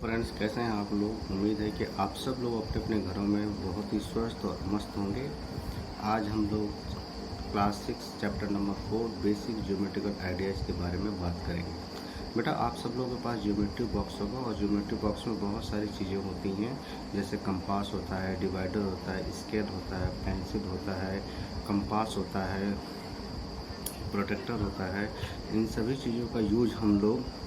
Friends, कैसे हैं आप लोग। उम्मीद है कि आप सब लोग अपने अपने घरों में बहुत ही स्वस्थ और मस्त होंगे। आज हम लोग class 6 chapter number 4 basic geometrical ideas के बारे में बात करेंगे। बेटा, आप सब लोगों के पास ज्योमेट्री बॉक्स होगा और ज्योमेट्री बॉक्स में बहुत सारी चीज़ें होती हैं, जैसे कंपास होता है, डिवाइडर होता है, स्केल होता है, पेंसिल होता है, कंपास होता है, प्रोटेक्टर होता है। इन सभी चीज़ों का यूज हम लोग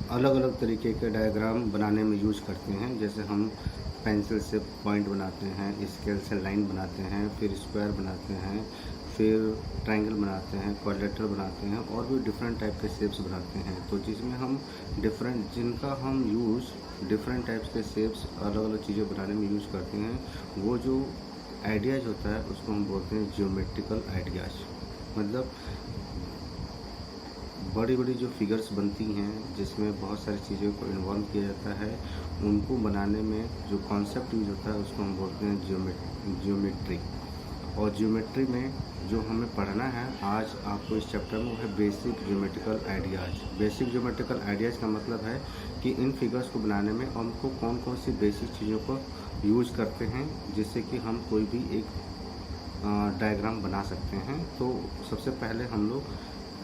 अलग अलग तरीके के डायग्राम बनाने में यूज करते हैं। जैसे हम पेंसिल से पॉइंट बनाते हैं, स्केल से लाइन बनाते हैं, फिर स्क्वायर बनाते हैं, फिर ट्रायंगल बनाते हैं, क्वाड्रिलेटरल बनाते हैं और भी डिफरेंट टाइप के शेप्स बनाते हैं। तो जिसमें हम जिनका हम यूज़ डिफरेंट टाइप्स के शेप्स अलग अलग चीज़ें बनाने में यूज करते हैं, वो जो आइडियाज़ होता है उसको हम बोलते हैं ज्योमेट्रिकल आइडियाज़। मतलब बड़ी बड़ी जो फिगर्स बनती हैं, जिसमें बहुत सारी चीज़ों को इन्वॉल्व किया जाता है, उनको बनाने में जो कॉन्सेप्ट यूज होता है उसको हम बोलते हैं ज्योमेट्री। और ज्योमेट्री में जो हमें पढ़ना है आज आपको इस चैप्टर में, वो है basic geometrical ideas. Basic geometrical ideas का मतलब है कि इन फिगर्स को बनाने में हमको कौन कौन सी बेसिक चीज़ों को यूज करते हैं, जिससे कि हम कोई भी एक डायग्राम बना सकते हैं। तो सबसे पहले हम लोग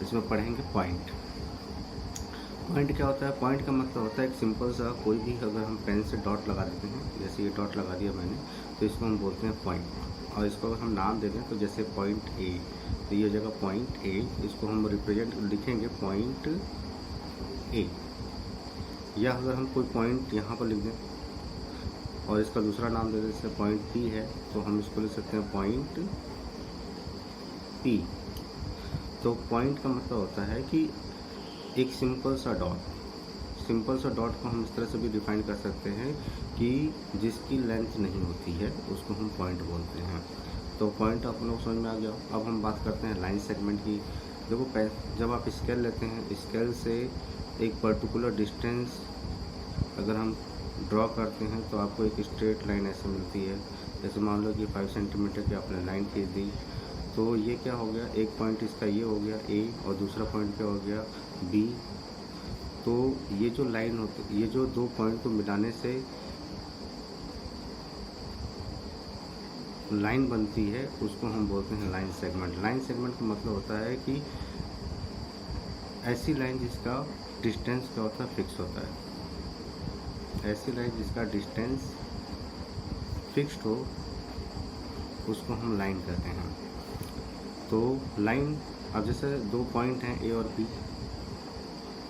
इसमें पढ़ेंगे पॉइंट। पॉइंट क्या होता है? पॉइंट का मतलब होता है एक सिंपल सा कोई भी, अगर हम पेन से डॉट लगा देते हैं, जैसे ये डॉट लगा दिया मैंने, तो इसको हम बोलते हैं पॉइंट। और इसको अगर हम नाम दे दें तो जैसे पॉइंट ए, तो ये जगह पॉइंट ए, इसको हम रिप्रेजेंट लिखेंगे पॉइंट ए। या अगर हम कोई पॉइंट यहाँ पर लिख दें और इसका दूसरा नाम दे दें, जैसे पॉइंट पी है, तो हम इसको लिख सकते हैं पॉइंट पी। तो पॉइंट का मतलब होता है कि एक सिंपल सा डॉट को हम इस तरह से भी डिफाइन कर सकते हैं कि जिसकी लेंथ नहीं होती है उसको हम पॉइंट बोलते हैं। तो पॉइंट आप लोग समझ में आ गया। अब हम बात करते हैं लाइन सेगमेंट की। देखो, जब आप स्केल लेते हैं, स्केल से एक पर्टिकुलर डिस्टेंस अगर हम ड्रॉ करते हैं तो आपको एक स्ट्रेट लाइन ऐसे मिलती है। जैसे मान लो कि 5 सेंटीमीटर की आपने लाइन खींच दी, तो ये क्या हो गया, एक पॉइंट इसका ये हो गया ए और दूसरा पॉइंट क्या हो गया बी। तो ये जो लाइन होती, ये जो दो पॉइंट को मिलाने से लाइन बनती है, उसको हम बोलते हैं लाइन सेगमेंट। लाइन सेगमेंट का मतलब होता है कि ऐसी लाइन जिसका डिस्टेंस क्या होता है, फिक्स होता है। ऐसी लाइन जिसका डिस्टेंस फिक्स्ड हो, उसको हम लाइन कहते हैं। तो लाइन, अब जैसे दो पॉइंट हैं ए और बी,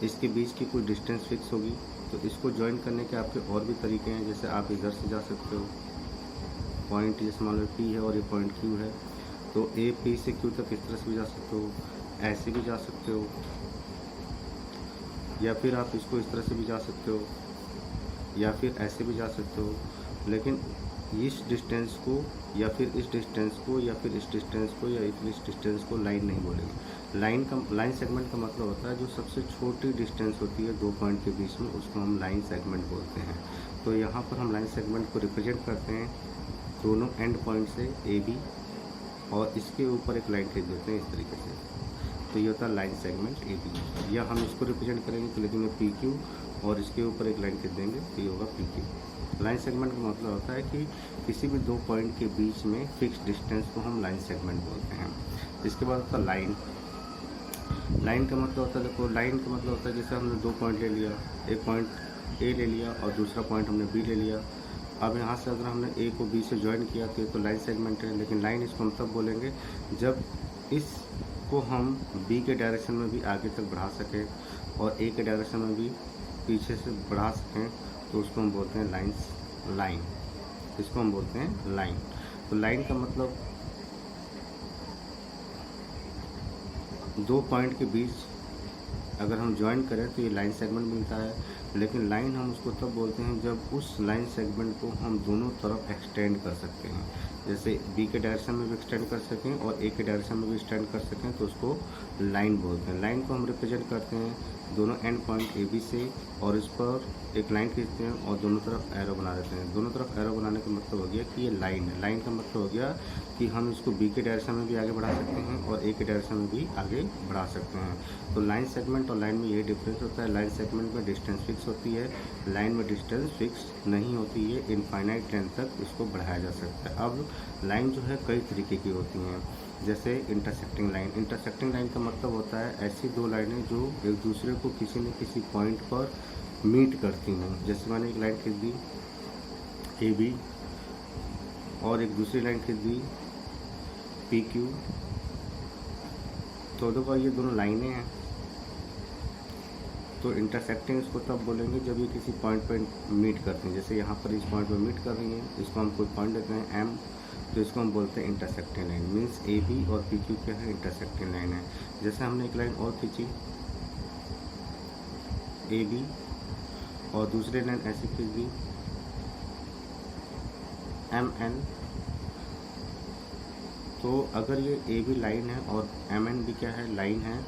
इसके बीच की कोई डिस्टेंस फिक्स होगी, तो इसको ज्वाइन करने के आपके और भी तरीके हैं। जैसे आप इधर से जा सकते हो, पॉइंट जैसे मान लो पी है और ये पॉइंट क्यू है, तो ए पी से क्यू तक इस तरह से भी जा सकते हो, ऐसे भी जा सकते हो, या फिर आप इसको इस तरह से भी जा सकते हो, या फिर ऐसे भी जा सकते हो। लेकिन इस डिस्टेंस को या फिर इस डिस्टेंस को या फिर इस डिस्टेंस को या इस डिस्टेंस को लाइन नहीं बोलेंगे। लाइन सेगमेंट का मतलब होता है जो सबसे छोटी डिस्टेंस होती है दो पॉइंट के बीच में, उसको हम लाइन सेगमेंट बोलते हैं। तो यहाँ पर हम लाइन सेगमेंट को रिप्रेजेंट करते हैं दोनों एंड पॉइंट से ए बी, और इसके ऊपर एक लाइन खींच देते हैं इस तरीके से, तो ये होता है लाइन सेगमेंट ए बी। या हम इसको रिप्रेजेंट करेंगे तो लिखेंगे पी क्यू और इसके ऊपर एक लाइन खींच देंगे तो ये होगा पी क्यू। लाइन सेगमेंट का मतलब होता है कि किसी भी दो पॉइंट के बीच में फिक्स डिस्टेंस को हम लाइन सेगमेंट बोलते हैं। इसके बाद होता है लाइन। लाइन का मतलब होता है, देखो, लाइन का मतलब होता है जैसे हमने दो पॉइंट ले लिया, एक पॉइंट ए ले लिया और दूसरा पॉइंट हमने बी ले लिया। अब यहाँ से अगर हमने ए को बी से ज्वाइन किया तो लाइन सेगमेंट है। लेकिन लाइन इसको हम तब बोलेंगे जब इसको हम बी के डायरेक्शन में भी आगे तक बढ़ा सकें और ए के डायरेक्शन में भी पीछे से बढ़ा सकें, तो उसको हम बोलते हैं लाइन। इसको हम बोलते हैं लाइन। तो लाइन का मतलब दो पॉइंट के बीच अगर हम ज्वाइन करें तो ये लाइन सेगमेंट मिलता है। लेकिन लाइन हम उसको तब बोलते हैं जब उस लाइन सेगमेंट को हम दोनों तरफ एक्सटेंड कर सकते हैं। जैसे बी के डायरेक्शन में भी एक्सटेंड कर सकें और ए के डायरेक्शन में भी एक्सटेंड कर सकें, तो उसको लाइन बोलते हैं। लाइन को हम रिप्रेजेंट करते हैं दोनों एंड पॉइंट ए बी से, और इस पर एक लाइन खींचते हैं और दोनों तरफ एरो बना देते हैं। दोनों तरफ एरो बनाने का मतलब हो गया कि ये लाइन है। लाइन का मतलब हो गया कि हम इसको बी के डायरेक्शन में भी आगे बढ़ा सकते हैं और ए के डायरेक्शन में भी आगे बढ़ा सकते हैं। तो लाइन सेगमेंट और लाइन में यही डिफरेंस होता है। लाइन सेगमेंट में डिस्टेंस फिक्स होती है, लाइन में डिस्टेंस फिक्स नहीं होती है। इनफाइनाइट लेंथ तक इसको बढ़ाया जा सकता है। अब लाइन जो है कई तरीके की होती हैं, जैसे इंटरसेक्टिंग लाइन। इंटरसेक्टिंग लाइन का मतलब होता है ऐसी दो लाइनें जो एक दूसरे को किसी न किसी पॉइंट पर मीट करती हैं। जैसे मैंने एक लाइन खींच दी ए बी और एक दूसरी लाइन खींच दी पी क्यू, तो देखो ये दोनों लाइनें हैं। तो इंटरसेक्टिंग इसको तब बोलेंगे जब ये किसी पॉइंट पर मीट करती हैं। जैसे यहाँ पर इस पॉइंट पर मीट कर रही हैं, इसको हम कोई पॉइंट देते हैं एम, तो इसको हम बोलते हैं intersecting line. Means A B और पी क्यू क्या है, इंटरसेक्टिंग लाइन है। जैसे हमने एक लाइन और खींची ए बी और दूसरी लाइन ऐसी खींच दी एम एन, तो अगर ये ए बी लाइन है और एम एन भी क्या है, लाइन है,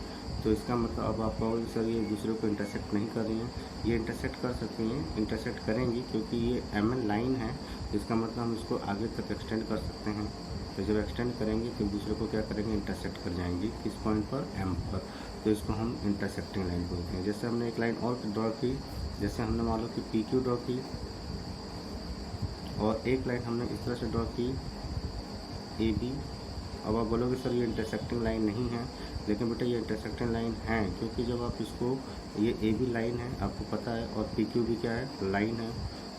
तो इसका मतलब अब आप कहोगे सर ये दूसरे को इंटरसेक्ट नहीं कर रही हैं। ये इंटरसेक्ट कर सकती हैं, इंटरसेक्ट करेंगी, क्योंकि ये एम एन लाइन है, इसका मतलब हम इसको आगे तक एक्सटेंड कर सकते हैं। तो जब एक्सटेंड करेंगे तो दूसरे को क्या करेंगे, इंटरसेक्ट कर जाएंगी किस पॉइंट पर, एम पर। तो इसको हम इंटरसेक्टिंग लाइन बोलते हैं। जैसे हमने एक लाइन और ड्रॉ की, जैसे हमने मान लो कि पी क्यू ड्रॉ की और एक लाइन हमने इस तरह से ड्रॉ की ए बी। अब आप बोलोगे सर ये इंटरसेक्टिंग लाइन नहीं है, लेकिन बेटा ये इंटरसेक्टिंग लाइन है, क्योंकि जब आप इसको, ये ए बी लाइन है आपको पता है, और पी क्यू भी क्या है, लाइन है।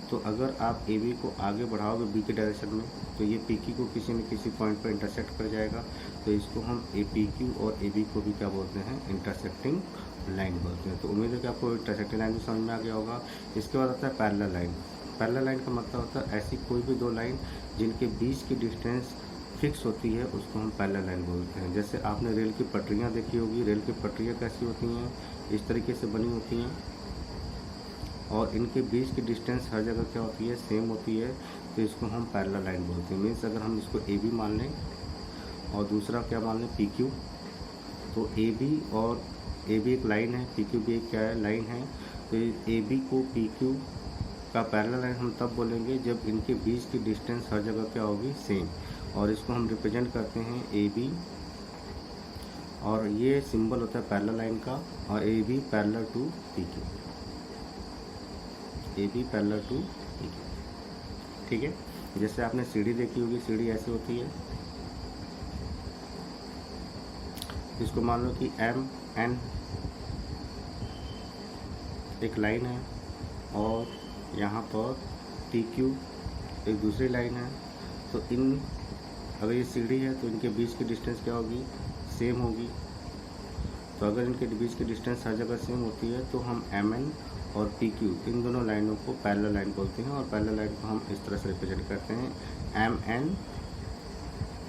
तो अगर आप ए बी को आगे बढ़ाओगे बी के डायरेक्शन में, तो ये पी क्यू को किसी न किसी पॉइंट पर इंटरसेक्ट कर जाएगा। तो इसको हम ए पी क्यू और ए बी को भी क्या बोलते हैं, इंटरसेक्टिंग लाइन बोलते हैं। तो उम्मीद है कि आपको इंटरसेक्टिंग लाइन भी समझ में आ गया होगा। इसके बाद आता है पैरेलल लाइन। पैरेलल लाइन का मतलब होता है ऐसी कोई भी दो लाइन जिनके बीच की डिस्टेंस फिक्स होती है, उसको हम पैरेलल लाइन बोलते हैं। जैसे आपने रेल की पटरियाँ देखी होगी, रेल की पटरियाँ कैसी होती हैं, इस तरीके से बनी होती हैं, और इनके बीच की डिस्टेंस हर जगह क्या होती है, सेम होती है। तो इसको हम पैरेलल लाइन बोलते हैं। मीन्स अगर हम इसको ए बी मान लें और दूसरा क्या मान लें, पी क्यू, तो ए बी और ए बी एक लाइन है, पी क्यू भी एक क्या है, लाइन है। तो ए बी को पी क्यू का पैरेलल लाइन हम तब बोलेंगे जब इनके बीच की डिस्टेंस हर जगह क्या होगी, सेम। और इसको हम रिप्रेजेंट करते हैं ए बी, और ये सिंबल होता है पैरेलल लाइन का, और A B parallel to P Q, A B parallel to P Q, ठीक है। जैसे आपने सीढ़ी देखी होगी, सीढ़ी ऐसी होती है। इसको मान लो कि एम एन एक लाइन है, और यहाँ पर पी क्यू एक दूसरी लाइन है। तो इन, अगर ये सीढ़ी है तो इनके बीच की डिस्टेंस क्या होगी, सेम होगी। तो अगर इनके बीच की डिस्टेंस हर जगह सेम होती है, तो हम एम एन और पी क्यू इन दोनों लाइनों को पैरेलल लाइन बोलते हैं। और पैरेलल लाइन को हम इस तरह से रिप्रेजेंट करते हैं, M N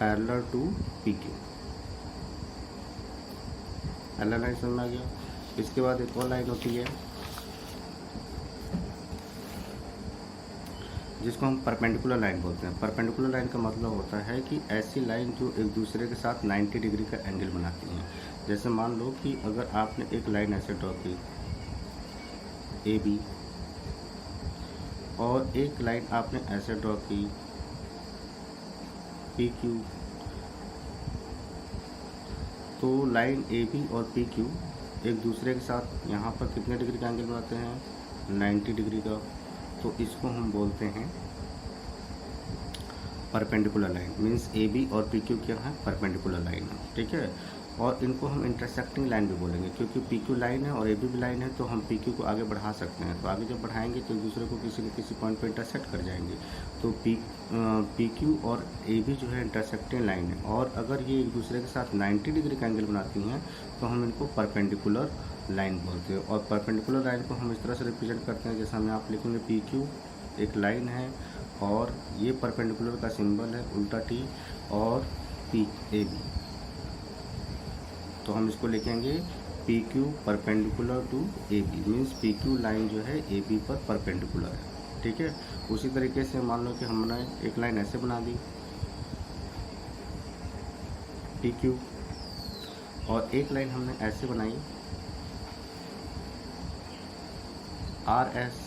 parallel to P Q. Parallel line समझ में आ गया। इसके बाद एक और लाइन होती है जिसको हम परपेंडिकुलर लाइन बोलते हैं। परपेंडिकुलर लाइन का मतलब होता है कि ऐसी लाइन जो एक दूसरे के साथ 90 डिग्री का एंगल बनाती हैं। जैसे मान लो कि अगर आपने एक लाइन ऐसे ड्रॉ की ए बी, और एक लाइन आपने ऐसे ड्रॉ की पी क्यू, तो लाइन ए बी और पी क्यू एक दूसरे के साथ यहाँ पर कितने डिग्री का एंगल बनाते हैं, 90 डिग्री का। तो इसको हम बोलते हैं perpendicular line. Means A B और पी क्यू क्या है, परपेंडिकुलर लाइन है, ठीक है। और इनको हम इंटरसेक्टिंग लाइन भी बोलेंगे, क्योंकि पी क्यू लाइन है और ए बी भी लाइन है, तो हम पी क्यू को आगे बढ़ा सकते हैं। तो आगे जब बढ़ाएंगे तो एक दूसरे को किसी न किसी पॉइंट पर इंटरसेक्ट कर जाएंगे। तो पी क्यू और ए बी जो है इंटरसेक्टिंग लाइन है, और अगर ये एक दूसरे के साथ 90 डिग्री का एंगल बनाती हैं, तो हम इनको परपेंडिकुलर लाइन बोलते हैं। और परपेंडिकुलर लाइन को हम इस तरह से रिप्रेजेंट करते हैं, जैसे हम यहाँ पर लिखेंगे पी क्यू एक लाइन है, और ये परपेंडिकुलर का सिंबल है उल्टा टी, और पी ए बी, तो हम इसको लिखेंगे P Q perpendicular to A B. Means P Q line जो है ए बी पर परपेंडिकुलर है, ठीक है। उसी तरीके से मान लो कि हमने एक लाइन ऐसे बना दी पी क्यू, और एक लाइन हमने ऐसे बनाई आर एस,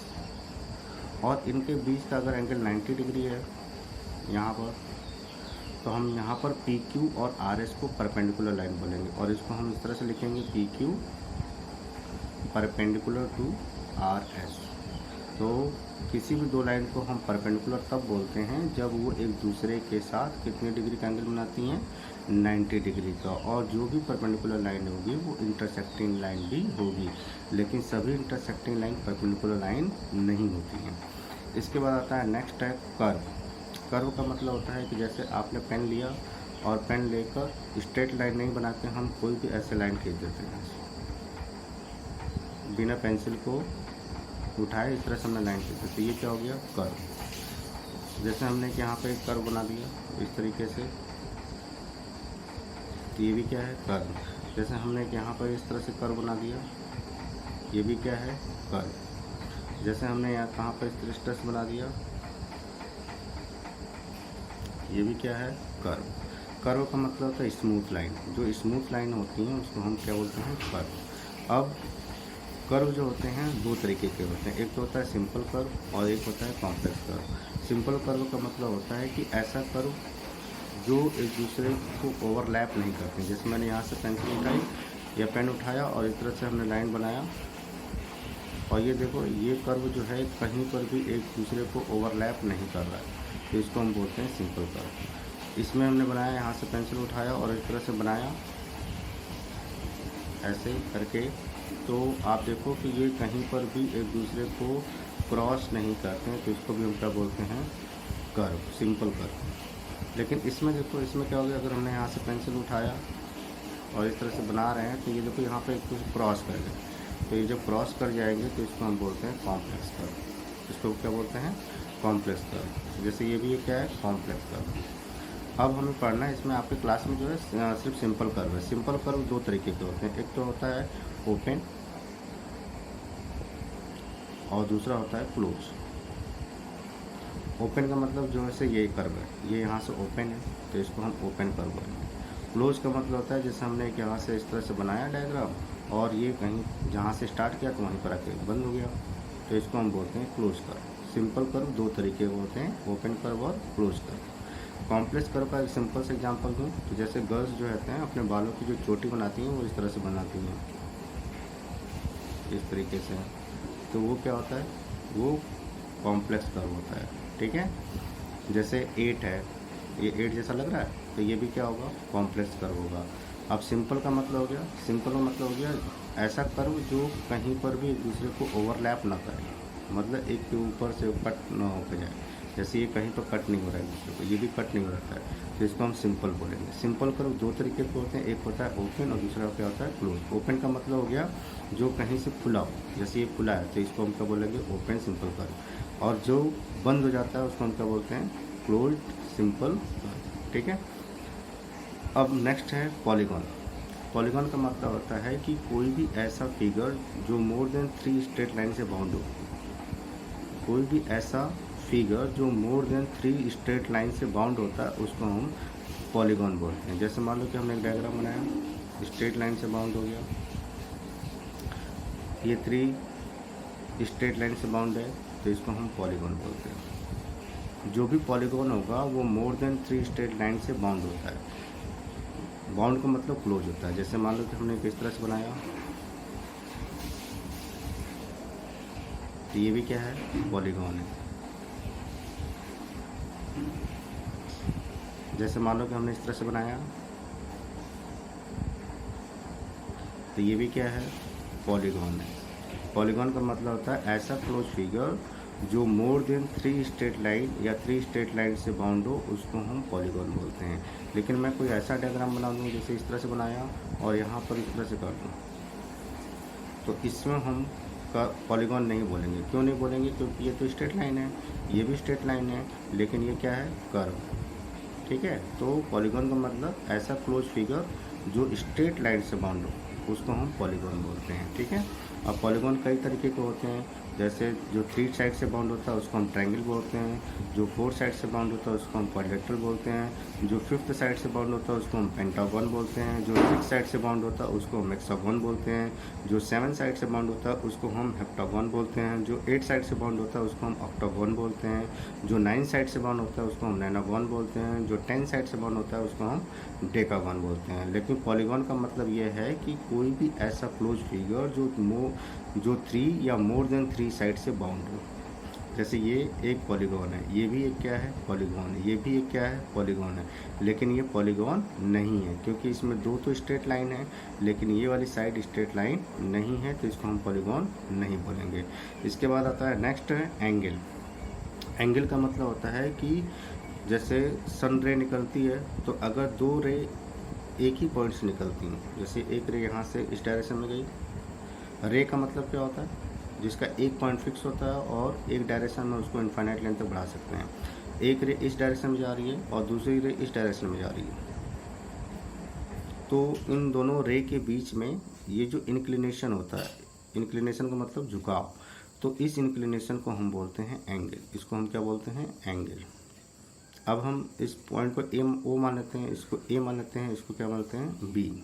और इनके बीच का अगर एंगल 90 डिग्री है यहाँ पर, तो हम यहाँ पर पी क्यू और आर एस को परपेंडिकुलर लाइन बोलेंगे और इसको हम इस तरह से लिखेंगे P Q perpendicular to R S. तो किसी भी दो लाइन को हम परपेंडिकुलर तब बोलते हैं जब वो एक दूसरे के साथ कितने डिग्री का एंगल बनाती हैं, 90 डिग्री का। और जो भी परपेंडिकुलर लाइन होगी वो इंटरसेक्टिंग लाइन भी होगी, लेकिन सभी इंटरसेक्टिंग लाइन परपेंडिकुलर लाइन नहीं होती हैं। इसके बाद आता है नेक्स्ट है कर्व। कर्व का मतलब होता है कि जैसे आपने पेन लिया और पेन लेकर स्ट्रेट लाइन नहीं बनाते, हम कोई भी ऐसे लाइन खींच देते हैं बिना पेंसिल को उठाए, इस तरह से हमने लाइन खींच देते, ये क्या हो गया, कर्व। जैसे हमने यहाँ पे एक कर्व बना दिया इस तरीके से, तो ये भी क्या है, कर्व। जैसे हमने यहाँ पर इस तरह से कर्व बना दिया, ये भी क्या है, कर्व। जैसे हमने यहाँ कहाँ पर इस तरह से बना दिया, ये भी क्या है, कर्व। कर्व का मतलब होता है स्मूथ लाइन। जो स्मूथ लाइन होती हैं उसको हम क्या बोलते हैं, कर्व। अब कर्व जो होते हैं दो तरीके के होते हैं, एक तो होता है सिंपल कर्व और एक होता है कॉम्प्लेक्स कर्व। सिंपल कर्व का मतलब होता है कि ऐसा कर्व जो एक दूसरे को ओवरलैप नहीं करते। जैसे मैंने यहाँ से पेंसिल उठाई या पेन उठाया और इस तरह से हमने लाइन बनाया, और ये देखो ये कर्व जो है कहीं पर भी एक दूसरे को ओवरलैप नहीं कर रहा है, तो इसको हम बोलते हैं सिंपल कर्व। इसमें हमने बनाया, यहाँ से पेंसिल उठाया और इस तरह से बनाया ऐसे करके, तो आप देखो कि ये कहीं पर भी एक दूसरे को क्रॉस नहीं करते हैं, तो इसको भी हम क्या बोलते हैं, कर्व, सिंपल कर्व। लेकिन इसमें देखो, इसमें क्या हो गया, अगर हमने यहाँ से पेंसिल उठाया और इस तरह से बना रहे हैं, तो ये देखो यहाँ पे एक कुछ क्रॉस कर गए, तो ये जब क्रॉस कर जाएंगे तो इसको हम बोलते हैं कॉम्प्लेक्स कर्व। इसको क्या बोलते हैं, कॉम्प्लेक्स कर्व। जैसे ये भी क्या है, कॉम्प्लेक्स कर्व। अब हमें पढ़ना है, इसमें आपके क्लास में जो है सिर्फ सिंपल कर्व है। सिंपल कर्व दो तरीके के होते हैं, एक तो होता है ओपन और दूसरा होता है क्लोज। ओपन का मतलब जो है ये कर्व है, ये यहाँ से ओपन है तो इसको हम ओपन कर्व बोलेंगे। क्लोज का मतलब होता है जैसे हमने एक यहाँ से इस तरह से बनाया डायग्राम और ये कहीं जहाँ से स्टार्ट किया तो वहीं पर आके बंद हो गया, तो इसको हम बोलते हैं क्लोज कर्व। सिंपल कर्व दो तरीके के होते हैं, ओपन कर्व और क्लोज कर्व। कॉम्प्लेक्स कर्व का एक सिंपल से एग्जांपल दूँ तो जैसे गर्ल्स जो रहते हैं अपने बालों की जो चोटी बनाती हैं वो इस तरह से बनाती हैं, इस तरीके से, तो वो क्या होता है, वो कॉम्प्लेक्स कर्व होता है। ठीक है, जैसे 8 है, ये 8 जैसा लग रहा है, तो ये भी क्या होगा, कॉम्प्लेक्स कर्व होगा। अब सिंपल का मतलब हो गया, सिंपल का मतलब हो गया ऐसा कर्व जो कहीं पर भी एक दूसरे को ओवरलैप ना करे, मतलब एक के ऊपर से कट ना होकर जाए। जैसे ये कहीं पर कट नहीं हो रहा है दूसरे को, ये भी कट नहीं हो रहा है, तो इसको हम सिंपल बोलेंगे। सिंपल कर्व दो तरीके के होते हैं, एक होता है ओपन और दूसरा क्या होता है, क्लोज। ओपन का मतलब हो गया जो कहीं से खुला हो, जैसे ये खुला है तो इसको हम क्या बोलेंगे, ओपन सिंपल कर्व। और जो बंद हो जाता है उसको हम क्या बोलते हैं, क्लोज सिंपल कर्व। ठीक है, अब नेक्स्ट है पॉलीगॉन। पॉलीगॉन का मतलब होता है कि कोई भी ऐसा फिगर जो मोर देन 3 स्ट्रेट लाइन से बाउंड हो। कोई भी ऐसा फिगर जो मोर देन 3 स्ट्रेट लाइन से बाउंड होता है उसको हम पॉलीगॉन बोलते हैं। जैसे मान लो कि हमने एक डायग्राम बनाया, स्ट्रेट लाइन से बाउंड हो गया, ये 3 स्ट्रेट लाइन से बाउंड है, तो इसको हम पॉलीगॉन बोलते हैं। जो भी पॉलीगॉन होगा वो मोर देन 3 स्ट्रेट लाइन से बाउंड होता है। बाउंड का मतलब क्लोज होता है। जैसे मान लो कि हमने किस तरह से बनाया, तो ये भी क्या है, पॉलीगॉन है। जैसे मान लो कि हमने इस तरह से बनाया, तो ये भी क्या है, पॉलीगॉन है। पॉलीगॉन का मतलब होता है ऐसा क्लोज फिगर जो मोर देन 3 स्ट्रेट लाइन या 3 स्ट्रेट लाइन से बाउंड हो, उसको हम पॉलीगॉन बोलते हैं। लेकिन मैं कोई ऐसा डायग्राम बना दूँ जैसे इस तरह से बनाया और यहाँ पर इस तरह से कर दूँ, तो इसमें हम का पॉलीगॉन नहीं बोलेंगे। क्यों नहीं बोलेंगे, क्योंकि ये तो स्ट्रेट लाइन है, ये भी स्ट्रेट लाइन है, लेकिन ये क्या है, कर्व। ठीक है, तो पॉलीगॉन का मतलब ऐसा क्लोज फिगर जो स्ट्रेट लाइन से बाउंड हो, उसको हम पॉलीगॉन बोलते हैं। ठीक है, अब पॉलीगॉन कई तरीके के होते हैं, जैसे जो 3 साइड से बाउंड होता है उसको हम ट्रायंगल बोलते हैं, जो 4 साइड से बाउंड होता है उसको हम क्वाड्रिलेटरल बोलते हैं, जो 5th साइड से बाउंड होता है उसको हम पेंटागन बोलते हैं, जो 6 साइड से बाउंड होता है उसको हम हेक्सागन बोलते हैं, जो 7 साइड से बाउंड होता है उसको हम हेप्टागन बोलते हैं, जो 8 साइड से बाउंड होता है उसको हम ऑक्टागन बोलते हैं, जो 9 साइड से बाउंड होता है उसको हम नाइनागन बोलते हैं, जो 10 साइड से बाउंड होता है उसको हम डेकागन बोलते हैं। लेकिन पॉलीगॉन का मतलब ये है कि कोई भी ऐसा क्लोज फिगर जो 3 या मोर देन 3 साइड से बाउंड हो। जैसे ये एक पॉलीगॉन है, ये भी एक क्या है, पॉलीगॉन है, ये भी एक क्या है, पॉलीगॉन है, लेकिन ये पॉलीगॉन नहीं है क्योंकि इसमें 2 तो स्ट्रेट लाइन है, लेकिन ये वाली साइड स्ट्रेट लाइन नहीं है, तो इसको हम पॉलीगॉन नहीं बोलेंगे। इसके बाद आता है नेक्स्ट है एंगल। एंगल का मतलब होता है कि जैसे सन रे निकलती है, तो अगर 2 रे एक ही पॉइंट से निकलती हैं, जैसे एक रे यहाँ से इस डायरेक्शन में गई, रे का मतलब क्या होता है, जिसका एक पॉइंट फिक्स होता है और एक डायरेक्शन में उसको इनफाइनाइट लेंथ तक बढ़ा सकते हैं। एक रे इस डायरेक्शन में जा रही है और दूसरी रे इस डायरेक्शन में जा रही है, तो इन दोनों रे के बीच में ये जो इंक्लिनेशन होता है, इंक्लिनेशन का मतलब झुकाव, तो इस इंक्लिनेशन को हम बोलते हैं एंगल। इसको हम क्या बोलते हैं, एंगल। अब हम इस पॉइंट को ए ओ मान लेते हैं, इसको ए मान लेते हैं, इसको क्या मानते हैं, बी।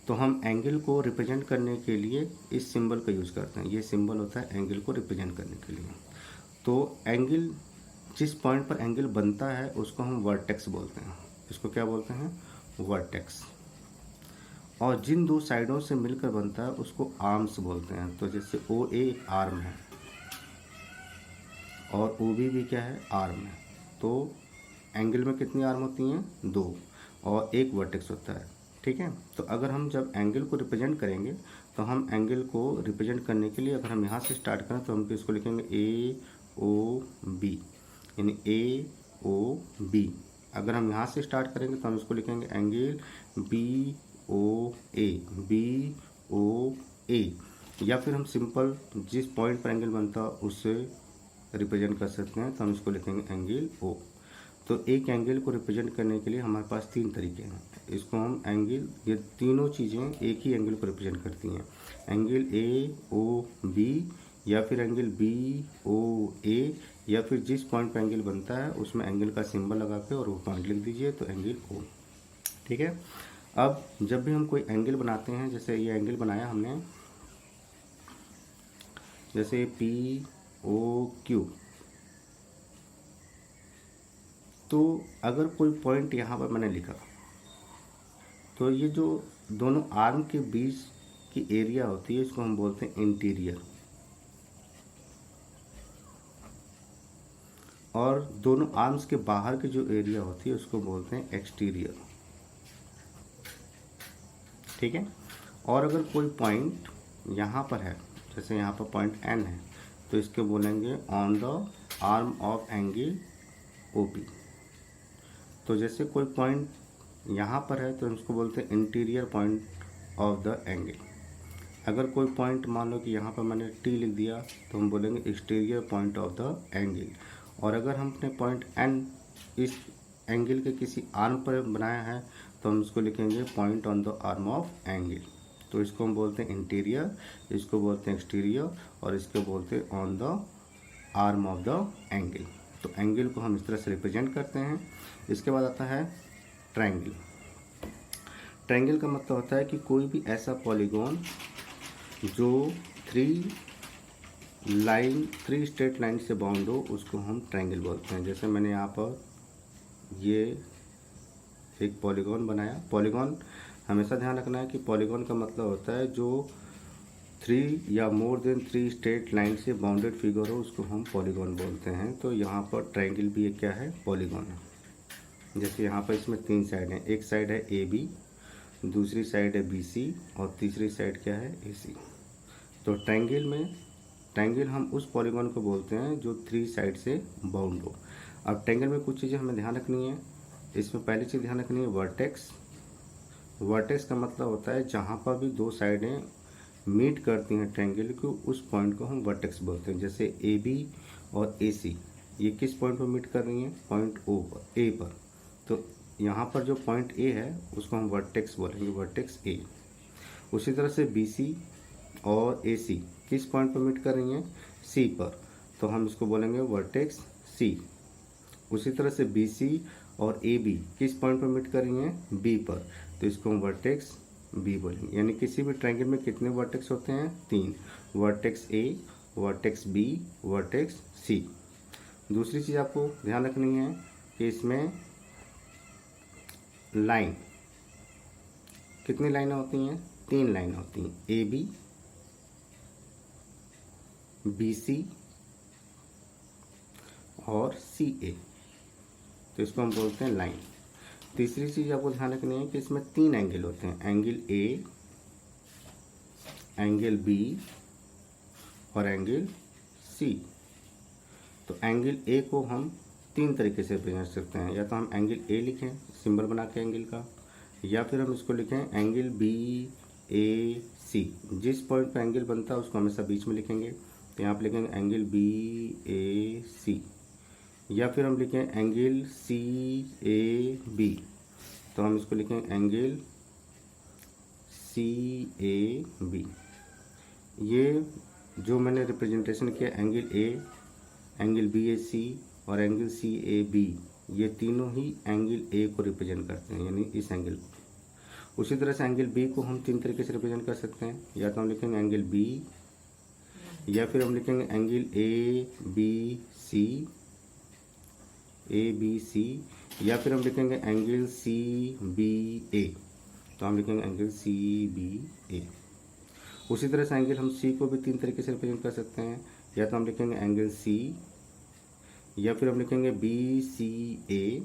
तो हम एंगल को रिप्रेजेंट करने के लिए इस सिंबल का यूज़ करते हैं। ये सिंबल होता है एंगल को रिप्रेजेंट करने के लिए। तो एंगल, जिस पॉइंट पर एंगल बनता है उसको हम वर्टेक्स बोलते हैं। इसको क्या बोलते हैं, वर्टेक्स। और जिन 2 साइडों से मिलकर बनता है उसको आर्म्स बोलते हैं। तो जैसे ओ ए एक आर्म है और ओ बी भी क्या है, आर्म है। तो एंगल में कितनी आर्म होती हैं, 2, और एक वर्टेक्स होता है। ठीक है, तो अगर हम जब एंगल को रिप्रेजेंट करेंगे, तो हम एंगल को रिप्रेजेंट करने के लिए अगर हम यहाँ से स्टार्ट करें तो हम इसको लिखेंगे ए ओ बी, यानी ए ओ बी। अगर हम यहाँ से स्टार्ट करेंगे तो हम इसको लिखेंगे एंगल बी ओ ए, बी ओ ए। या फिर हम सिंपल जिस पॉइंट पर एंगल बनता है उससे रिप्रेजेंट कर सकते हैं, तो हम इसको लिखेंगे एंगल ओ। तो एक एंगल को रिप्रेजेंट करने के लिए हमारे पास 3 तरीके हैं। इसको हम एंगल, ये तीनों चीज़ें एक ही एंगल को रिप्रेजेंट करती हैं, एंगल ए ओ बी, या फिर एंगल बी ओ ए, या फिर जिस पॉइंट पर एंगल बनता है उसमें एंगल का सिंबल लगा के और वो पॉइंट लिख दीजिए, तो एंगल ओ। ठीक है, अब जब भी हम कोई एंगल बनाते हैं, जैसे ये एंगल बनाया हमने, जैसे पी ओ क्यू, तो अगर कोई पॉइंट यहाँ पर मैंने लिखा, तो ये जो दोनों आर्म के बीच की एरिया होती है इसको हम बोलते हैं इंटीरियर, और दोनों आर्म्स के बाहर की जो एरिया होती है उसको बोलते हैं एक्सटीरियर। ठीक है, और अगर कोई पॉइंट यहाँ पर है, जैसे यहाँ पर पॉइंट एन है, तो इसके बोलेंगे on the arm of angle O P. तो जैसे कोई पॉइंट यहाँ पर है तो इसको बोलते हैं interior point of the angle. अगर कोई पॉइंट मान लो कि यहाँ पर मैंने टी लिख दिया, तो हम बोलेंगे exterior point of the angle. और अगर हम अपने पॉइंट एन इस एंगल के किसी आर्म पर बनाया है, तो हम इसको लिखेंगे point on the arm of angle. तो इसको हम बोलते हैं इंटीरियर, इसको बोलते हैं एक्सटीरियर, और इसको बोलते हैं on the arm of the angle. तो एंगल को हम इस तरह से रिप्रेजेंट करते हैं। इसके बाद आता है ट्रायंगल। ट्रायंगल का मतलब होता है कि कोई भी ऐसा पॉलीगॉन जो 3 स्ट्रेट लाइन से बाउंड हो उसको हम ट्रायंगल बोलते हैं। जैसे मैंने यहाँ पर ये एक पॉलीगॉन बनाया। पॉलीगॉन हमेशा ध्यान रखना है कि पॉलीगॉन का मतलब होता है जो 3 या मोर देन 3 स्ट्रेट लाइन से बाउंडेड फिगर हो उसको हम पॉलीगॉन बोलते हैं। तो यहाँ पर ट्रायंगल भी एक क्या है, पॉलीगॉन है। जैसे यहाँ पर इसमें 3 साइड हैं, एक साइड है ए बी, दूसरी साइड है बी सी, और तीसरी साइड क्या है, ए सी। तो ट्रायंगल हम उस पॉलीगॉन को बोलते हैं जो 3 साइड से बाउंड हो। अब ट्रायंगल में कुछ चीज़ें हमें ध्यान रखनी है। इसमें पहली चीज़ ध्यान रखनी है वर्टेक्स। वर्टेक्स का मतलब होता है जहाँ पर भी 2 साइडें मीट करती हैं ट्रायंगल को, उस पॉइंट को हम वर्टेक्स बोलते हैं। जैसे ए बी और ए सी, ये किस पॉइंट पर मीट कर रही हैं, पॉइंट ओ पर, ए पर। तो यहाँ पर जो पॉइंट ए है उसको हम वर्टेक्स बोलेंगे, वर्टेक्स ए। उसी तरह से BC और AC किस पॉइंट पर मीट कर रही हैं? C पर, तो हम इसको बोलेंगे वर्टेक्स C। उसी तरह से BC और AB किस पॉइंट पर मीट कर रही हैं? B पर, तो इसको हम वर्टेक्स B बोलेंगे। यानी किसी भी ट्रायंगल में कितने वर्टेक्स होते हैं? 3, vertex A, vertex B, vertex C। दूसरी चीज़ आपको ध्यान रखनी है कि इसमें लाइन, कितनी लाइनें होती हैं? 3 लाइनें होती हैं, AB, BC और CA, तो इसको हम बोलते हैं लाइन। तीसरी चीज़ आपको ध्यान रखनी है कि इसमें 3 एंगल होते हैं, एंगल A, एंगल B और एंगल C। तो एंगल A को हम 3 तरीके से रिप्रेजेंट कर सकते हैं, या तो हम एंगल A लिखें सिंबल बना के एंगल का, या फिर हम इसको लिखें एंगल BAC। जिस पॉइंट पर एंगल बनता है उसको हमेशा बीच में लिखेंगे, तो यहाँ पर लिखेंगे एंगल BAC, या फिर हम लिखें एंगल CAB, तो हम इसको लिखें एंगल CAB। ये जो मैंने रिप्रेजेंटेशन किया एंगल A, एंगल BAC और एंगल CAB, ये तीनों ही एंगल A को रिप्रेजेंट करते हैं, यानी इस एंगल को। उसी तरह से एंगल B को हम 3 तरीके से रिप्रेजेंट कर सकते हैं, या तो हम लिखेंगे एंगल B, या फिर हम लिखेंगे एंगल ABC, या फिर हम लिखेंगे एंगल CBA, तो हम लिखेंगे एंगल CBA। उसी तरह से एंगल हम C को भी 3 तरीके से रिप्रेजेंट कर सकते हैं, या तो हम लिखेंगे एंगल C, या फिर हम लिखेंगे BCA,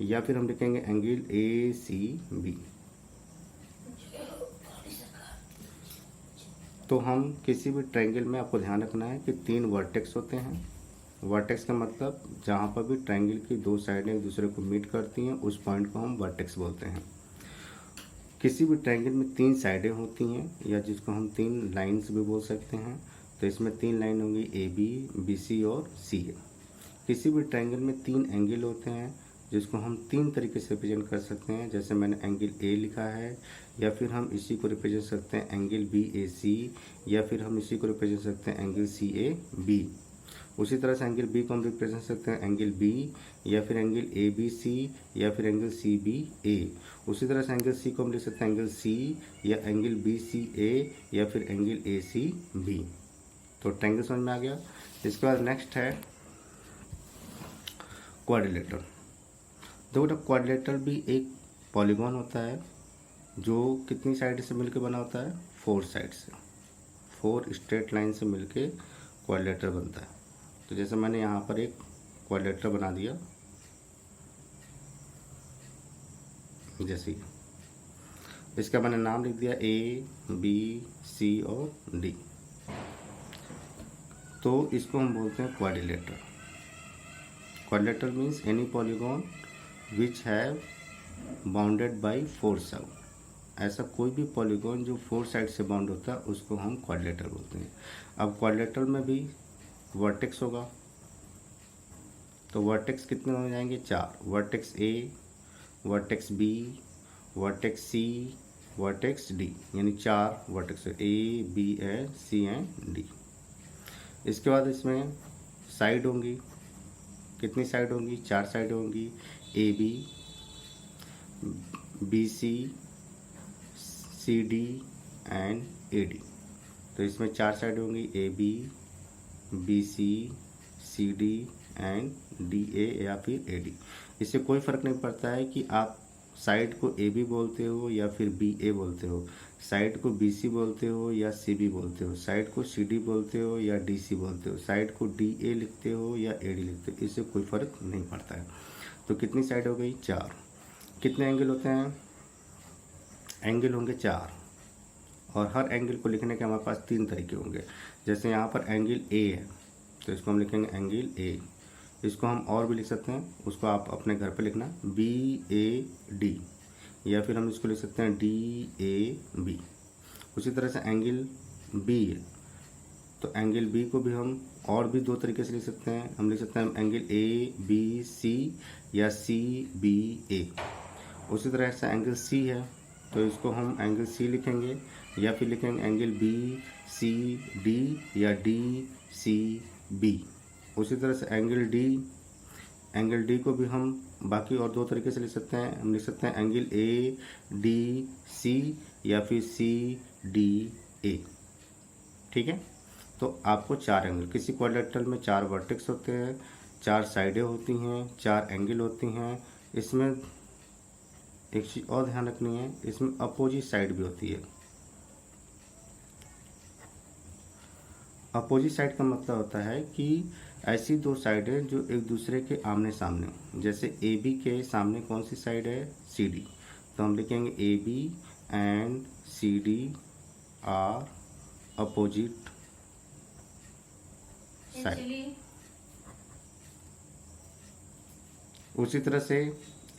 या फिर हम लिखेंगे एंगल ACB। तो हम किसी भी ट्रायंगल में आपको ध्यान रखना है कि 3 वर्टेक्स होते हैं। वर्टेक्स का मतलब जहाँ पर भी ट्रायंगल की 2 साइडें एक दूसरे को मीट करती हैं उस पॉइंट को हम वर्टेक्स बोलते हैं। किसी भी ट्रायंगल में 3 साइडें होती हैं, या जिसको हम 3 लाइन्स भी बोल सकते हैं, तो इसमें 3 लाइन होंगी AB, BC और CA। किसी भी ट्रायंगल में 3 एंगल होते हैं जिसको हम 3 तरीके से रिप्रेजेंट कर सकते हैं, जैसे मैंने एंगल A लिखा है, या फिर हम इसी को रिप्रेजेंट करते हैं एंगल BAC, या फिर हम इसी को रिप्रेजेंट करते हैं एंगल CAB। उसी तरह से एंगल B को हम रिप्रेजेंट करते हैं एंगल B, या फिर एंगल ABC, या फिर एंगल CBA। उसी तरह से एंगल C को हम लिख सकते हैं एंगल C, या एंगल BCA, या फिर एंगल ACB। तो ट्रायंगल समझ में आ गया। इसके बाद नेक्स्ट है क्वाड्रिलेटरल। देखो, क्वाड्रिलेटरल भी एक पॉलीगॉन होता है जो कितनी साइड से मिलकर बना होता है? 4 साइड से, 4 स्ट्रेट लाइन से मिलके क्वाड्रिलेटरल बनता है। तो जैसे मैंने यहाँ पर एक क्वाड्रिलेटरल बना दिया, जैसे इसका मैंने नाम लिख दिया A, B, C और D, तो इसको हम बोलते हैं quadrilateral. Quadrilateral means any polygon which have bounded by 4 side. ऐसा कोई भी पॉलीगॉन जो 4 साइड से बाउंड होता है उसको हम क्वाड्रिलेटरल बोलते हैं। अब क्वाड्रिलेटरल में भी वर्टेक्स होगा, तो वर्टेक्स कितने हो जाएंगे? 4, vertex A, vertex B, vertex C, vertex D, यानी 4 vertex A, B and C and D। इसके बाद इसमें साइड होंगी, कितनी साइड होंगी? 4 साइड होंगी, AB, BC, CD and AD। तो इसमें 4 साइड होंगी, AB, BC, CD and DA या फिर AD। इससे कोई फ़र्क नहीं पड़ता है कि आप साइड को AB बोलते हो या फिर BA बोलते हो, साइड को BC बोलते हो या CB बोलते हो, साइड को CD बोलते हो या DC बोलते हो, साइड को DA लिखते हो या AD लिखते हो, इससे कोई फ़र्क नहीं पड़ता है। तो कितनी साइड हो गई? 4। कितने एंगल होते हैं? एंगल होंगे 4, और हर एंगल को लिखने के हमारे पास 3 तरीके होंगे। जैसे यहाँ पर एंगल A है, तो इसको हम लिखेंगे एंगल A। इसको हम और भी लिख सकते हैं, उसको आप अपने घर पे लिखना BAD, या फिर हम इसको लिख सकते हैं DAB। उसी तरह से एंगल B है, तो एंगल B को भी हम और भी 2 तरीके से लिख सकते हैं। हम लिख सकते हैं एंगल ABC या CBA। उसी तरह से एंगल C है, तो इसको हम एंगल सी लिखेंगे, या फिर लिखेंगे एंगल बी सी डी, या डी सी बी। उसी तरह से एंगल डी को भी हम बाकी और दो तरीके से लिख सकते हैं। हम लिख सकते हैं एंगल ए डी सी, या फिर सी डी ए। ठीक है, तो आपको 4 एंगल, किसी क्वाड्रिलेटरल में 4 वर्टेक्स होते हैं, 4 साइडें होती हैं, 4 एंगल होती हैं। इसमें एक चीज़ और ध्यान रखनी है, इसमें अपोजिट साइड भी होती है। अपोजिट साइड का मतलब होता है कि ऐसी 2 साइडें जो एक दूसरे के आमने सामने हो। जैसे ए बी के सामने कौन सी साइड है? C D. तो हम लिखेंगे A B and C D are opposite side. उसी तरह से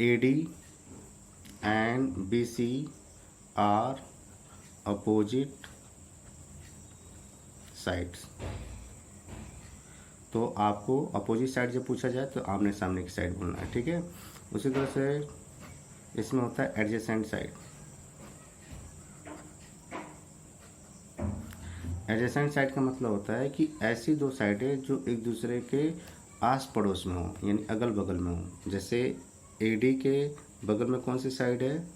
A D and B C are opposite sides. तो आपको अपोजिट साइड जब पूछा जाए तो आमने सामने की साइड बोलना है। ठीक है, उसी तरह से इसमें होता है एडजेसेंट साइड। एडजेसेंट साइड का मतलब होता है कि ऐसी 2 साइडें जो एक दूसरे के आस पड़ोस में हो, यानी अगल बगल में हो। जैसे ए डी के बगल में कौन सी साइड है?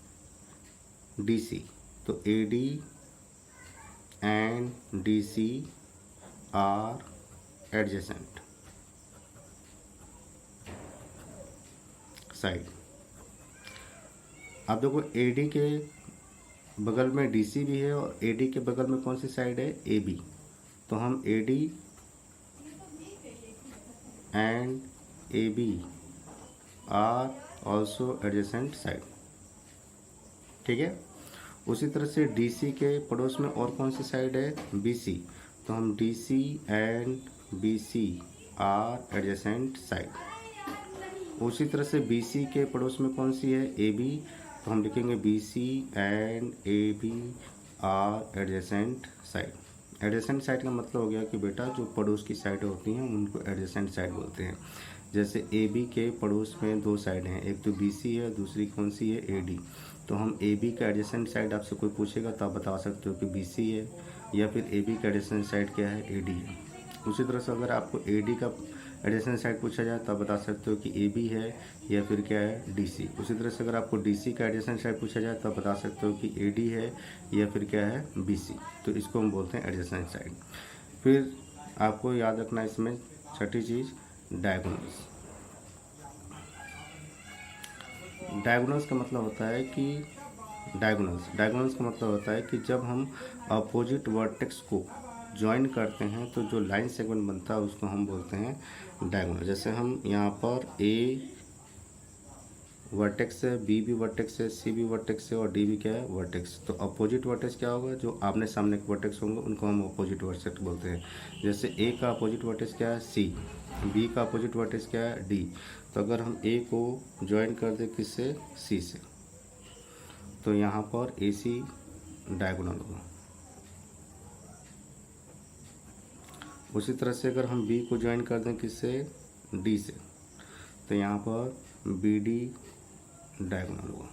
D C. तो A D and D C are adjacent side. अब देखो ए डी के बगल में डी सी भी है, और ए डी के बगल में कौन सी साइड है? A B. तो हम A D and A B are also adjacent side. ठीक है, उसी तरह से डी सी के पड़ोस में और कौन सी साइड है? B C. तो हम D C and B C are adjacent side. उसी तरह से बी सी के पड़ोस में कौन सी है? A B. तो हम लिखेंगे B C and A B are adjacent side. Adjacent side का मतलब हो गया कि बेटा जो पड़ोस की साइडें होती हैं उनको एडजेसेंट साइड बोलते हैं। जैसे ए बी के पड़ोस में 2 साइड हैं, एक तो बी सी है, दूसरी कौन सी है? A D. तो हम ए बी का एडजेसेंट साइड आपसे कोई पूछेगा तो आप बता सकते हो कि बी सी है, या फिर ए बी का एडजेसेंट साइड क्या है? ए डी है। उसी तरह से अगर आपको ए डी का एडजेसेंट साइड पूछा जाए तो आप बता सकते हो कि ए बी है, या फिर क्या है? D C. उसी तरह से अगर आपको डी सी का एडजेसेंट साइड पूछा जाए तो आप बता सकते हो कि ए डी है, या फिर क्या है? B C. तो इसको हम बोलते हैं एडजेसेंट साइड। फिर आपको याद रखना इसमें छठी चीज़ डायगोनल्स। डायगोनल्स का मतलब होता है कि डायगोनल्स का मतलब होता है कि जब हम अपोजिट वर्टेक्स को ज्वाइन करते हैं तो जो लाइन सेगमेंट बनता है उसको हम बोलते हैं डायगोनल। जैसे हम यहाँ पर ए वर्टेक्स है, बी भी वर्टेक्स है, सी भी वर्टेक्स है, और डी भी क्या है? वर्टेक्स। तो अपोजिट वर्टेक्स क्या होगा? जो आमने सामने के वर्टेक्स होंगे उनको हम अपोजिट वर्टेक्स बोलते हैं। जैसे ए का अपोजिट वर्टेक्स क्या है? सी। बी का अपोजिट वर्टेक्स क्या है? डी। तो अगर हम ए को ज्वाइन कर दें किससे? सी से, तो यहाँ पर ए सी डायगोनल होगा। उसी तरह से अगर हम बी को ज्वाइन कर दें किससे? डी से, तो यहाँ पर बी डी डायगोनल होगा।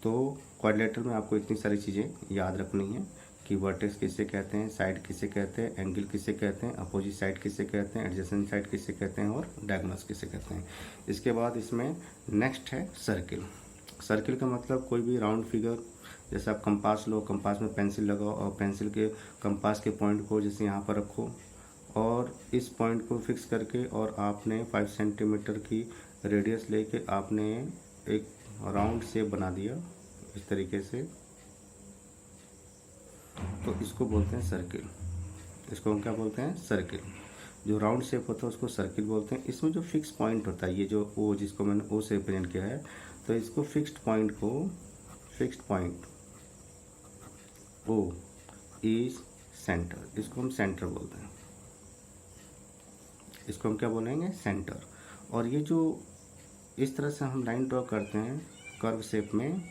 तो क्वाड्रिलेटरल में आपको इतनी सारी चीज़ें याद रखनी है कि वर्टेक्स किसे कहते हैं, साइड किसे कहते हैं, एंगल किसे कहते हैं, अपोजिट साइड किसे कहते हैं, एडजेसेंट साइड किसे कहते हैं, और डायगोनल्स किसे कहते हैं। इसके बाद इसमें नेक्स्ट है सर्किल। सर्किल का मतलब कोई भी राउंड फिगर। जैसे आप कंपास लो, कंपास में पेंसिल लगाओ और पेंसिल के कंपास के पॉइंट को जैसे यहाँ पर रखो, और इस पॉइंट को फिक्स करके और आपने 5 सेंटीमीटर की रेडियस लेके आपने एक राउंड शेप बना दिया इस तरीके से, तो इसको बोलते हैं सर्किल। इसको हम क्या बोलते हैं? सर्किल। जो राउंड शेप होता है उसको सर्किल बोलते हैं। इसमें जो फिक्स पॉइंट होता है, ये जो ओ जिसको मैंने ओ से रिप्रेजेंट किया है, तो इसको fixed point O is centre, इसको हम सेंटर बोलते हैं। इसको हम क्या बोलेंगे? सेंटर। और ये जो इस तरह से हम लाइन ड्रॉ करते हैं कर्व शेप में,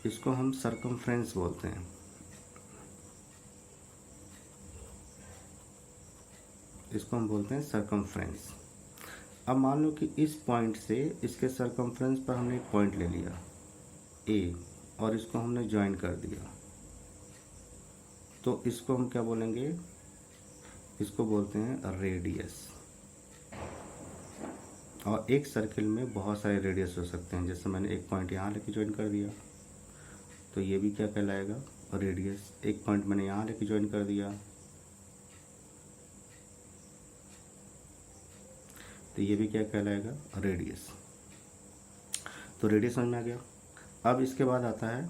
इसको हम सर्कमफ्रेंस बोलते हैं। इसको हम बोलते हैं सर्कमफ्रेंस। अब मान लो कि इस पॉइंट से इसके सर्कमफ्रेंस पर हमने एक पॉइंट ले लिया, ए और इसको हमने ज्वाइन कर दिया, तो इसको हम क्या बोलेंगे, इसको बोलते हैं रेडियस। और एक सर्किल में बहुत सारे रेडियस हो सकते हैं, जैसे मैंने एक पॉइंट यहाँ लेके ज्वाइन कर दिया तो ये भी क्या कहलाएगा, रेडियस। एक पॉइंट मैंने यहाँ लेके ज्वाइन कर दिया तो ये भी क्या कहलाएगा, रेडियस। तो रेडियस समझ में आ गया। अब इसके बाद आता है